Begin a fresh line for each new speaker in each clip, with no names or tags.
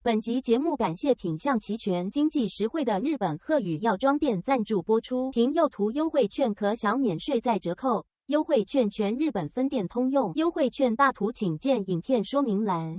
本集节目感谢品相齐全、经济实惠的日本鹤宇药妆店赞助播出。凭右图优惠券可享免税再折扣，优惠券全日本分店通用。优惠券大图请见影片说明栏。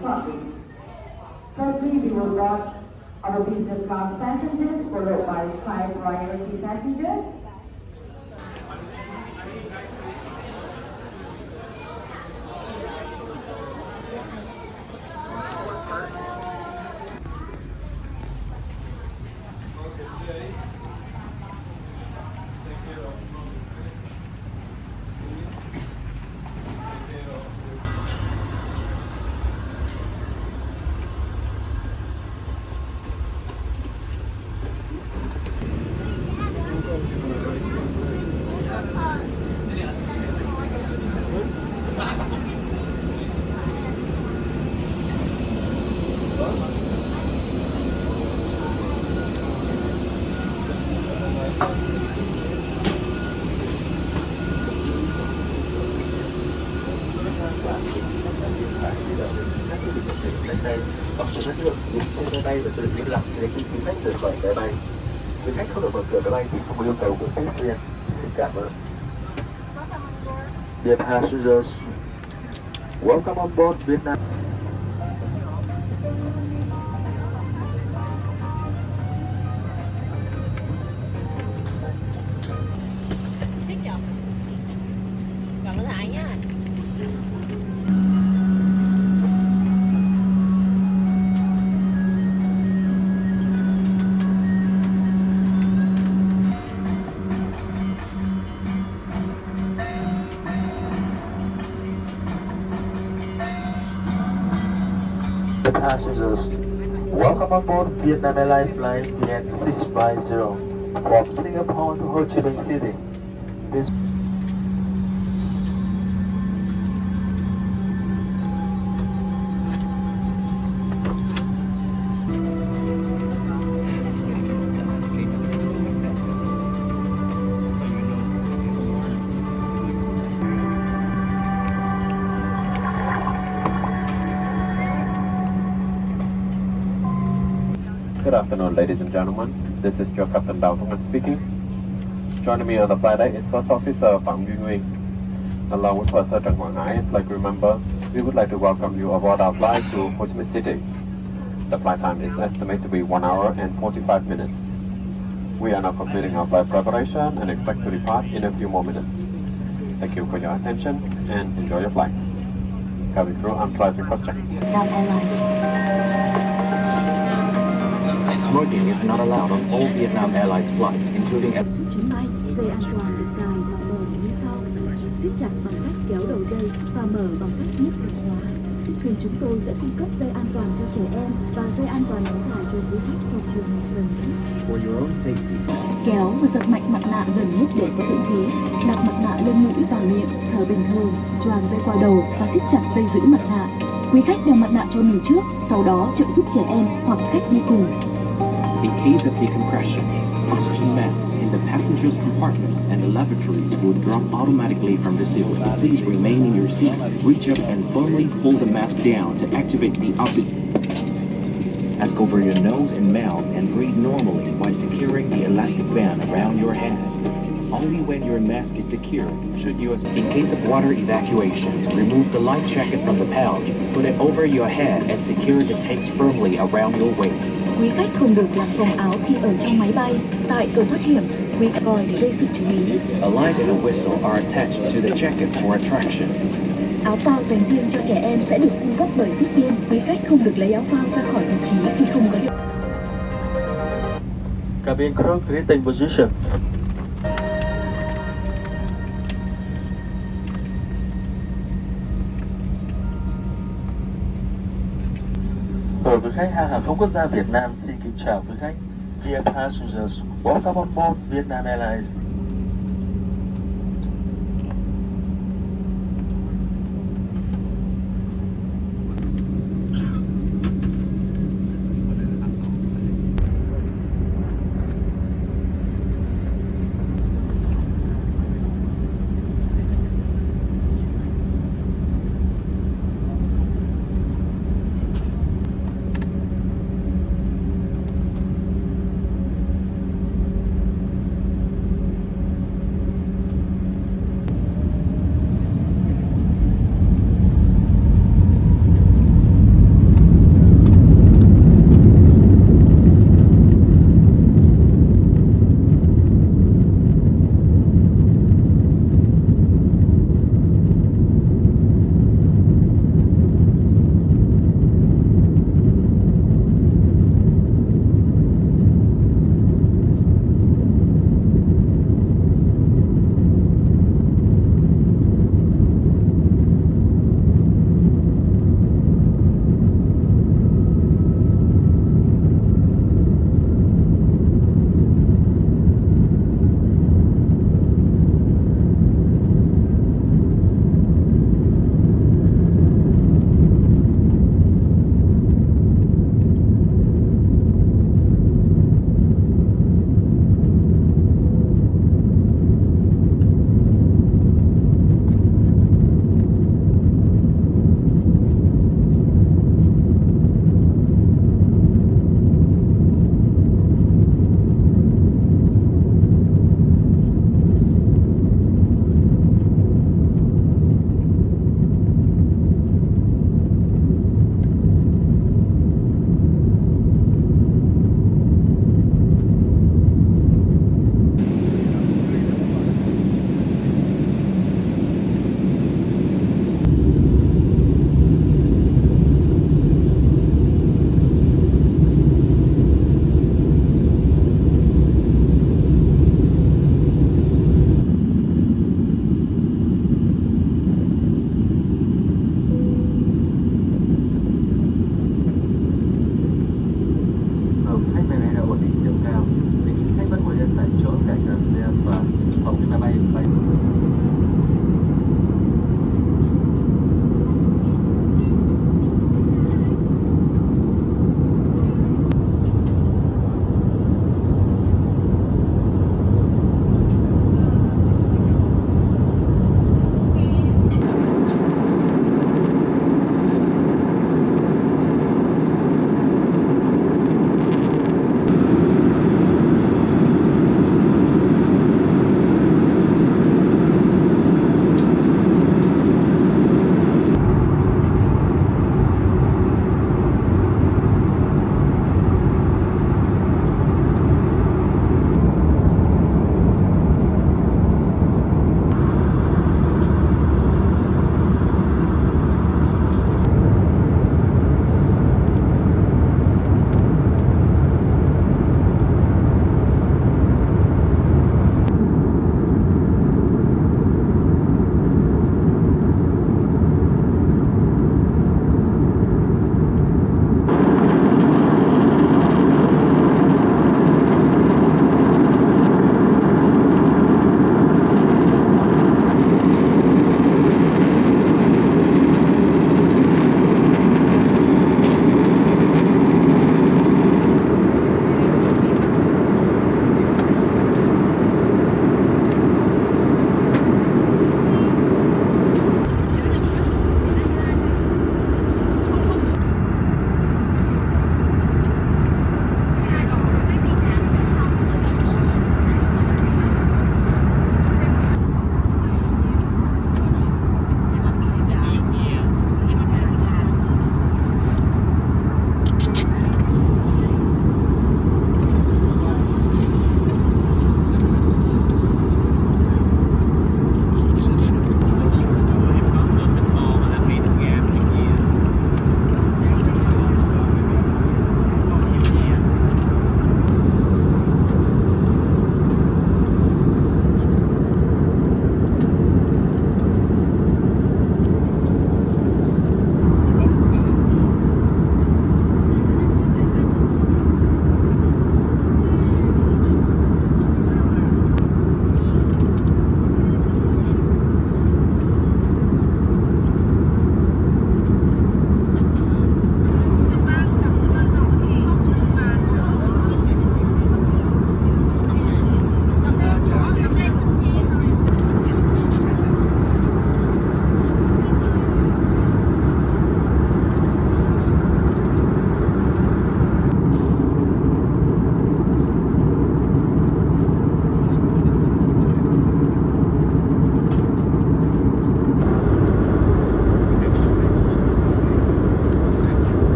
shortly. Firstly, we will launch our business class passengers, followed by 5 priority passengers.
Học sinh rất được sử dụng trên máy bay và cho được liên lạc cho đến khi quý khách rời khỏi máy bay. Quý khách không được mở cửa máy bay thì không có yêu cầu của khách riêng. Xin cảm ơn. Dear passengers, welcome on board Vietnam.
Thích chưa? Cảm ơn Thái nhá.
Passengers, welcome on board Vietnam Airlines flight VN650 from Singapore to Ho Chi Minh City. This Good afternoon, ladies and gentlemen. This is your Captain Dao Thong An speaking. Joining me on the flight deck is First Officer Phạm Duy Nguyen. Along with First Trần Hoàng Hải, flight crew member, we would like to welcome you aboard our flight to Ho Chi Minh City. The flight time is estimated to be 1 hour and 45 minutes. We are now completing our flight preparation and expect to depart in a few more minutes. Thank you for your attention and enjoy your flight. Cabin crew, I'm flight request check.
Smoking is not allowed on all Vietnam Airlines flights, including
Suốt chuyến bay, dây an toàn được cài và mở như sau: siết chặt bằng cách kéo đầu dây và mở bằng cách nhấp chìa khóa. Thuyền chúng tôi sẽ cung cấp dây an toàn cho trẻ em và dây an toàn kéo dài cho quý khách trong trường hợp cần thiết.
for your own safety.
Kéo và giật mạnh mặt nạ gần nhất để có dưỡng khí. Đặt mặt nạ lên mũi và miệng, thở bình thường, choàng dây qua đầu và siết chặt dây giữ mặt nạ. Quý khách đeo mặt nạ cho mình trước, sau đó trợ giúp trẻ em hoặc khách đi cùng.
In case of decompression, oxygen masks in the passengers' compartments and the lavatories will drop automatically from the ceiling. Please remain in your seat, reach up and firmly pull the mask down to activate the oxygen. Mask over your nose and mouth and breathe normally while securing the elastic band around your head. Only when your mask is secured should you, in case of water evacuation, remove the life jacket from the pouch, put it over your head and secure the tapes firmly around your waist.
Quý khách không được làm phồng áo khi ở trong máy bay. Tại cửa thoát hiểm, quý khách còi để gây sự chú ý.
A light and a whistle are attached to the jacket for attraction.
Áo phao dành riêng cho trẻ em sẽ được cung cấp bởi tiếp viên. Quý khách không được lấy áo phao ra khỏi vị trí khi không có hiệu.
Cabin crew, greeting position. Đối với khách hàng không quốc gia Việt Nam, xin kính chào quý khách. Dear passengers, welcome on board Vietnam Airlines.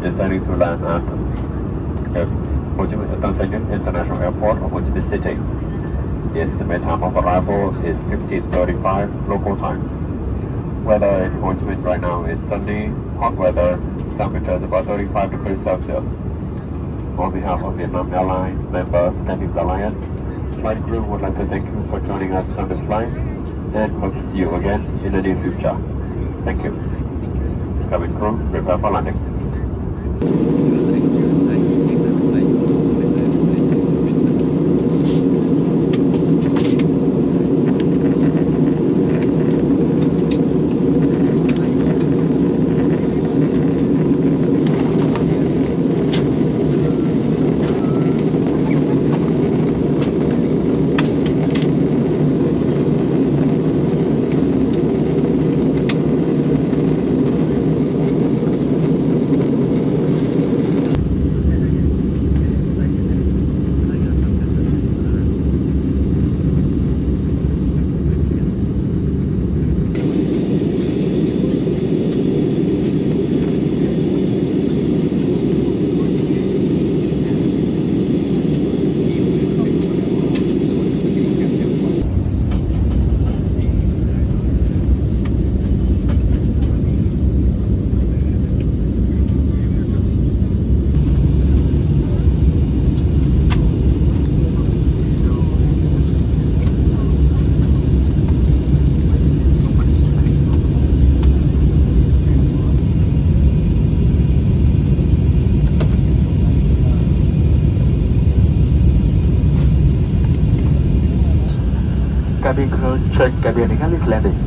descending to land at Ho Chi Minh International Airport of Ho Chi Minh City. The estimated time of arrival is 15:35 local time. Weather in Ho Chi Minh right now is sunny, hot weather, temperature is about 35 degrees Celsius. On behalf of Vietnam Airlines members and its alliance, flight crew would like to thank you for joining us on this flight and hope to see you again in the near future. Thank you. Cabin crew, prepare for landing.
Cabin crew, check cabin English landing.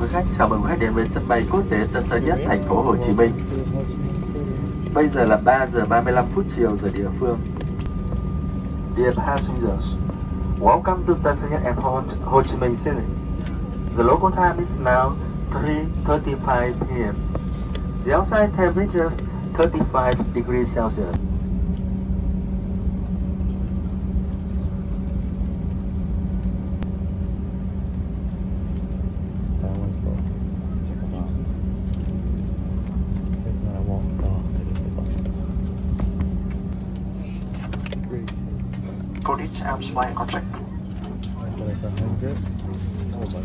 quý khách, chào mừng quý khách đến với sân bay quốc tế Tân Sơn Nhất, thành phố Hồ Chí Minh. Bây giờ là 3 giờ 35 phút chiều giờ địa phương. Dear passengers, welcome to Tân Sơn Nhất Airport, Ho Chi Minh City. The local time is now 3:35 p.m. The outside temperature is 35 degrees Celsius.
That one's broke. Check the box. There's not a wall. Oh, it is a box.
British Airways flight contract.
But it's 100. Oh, but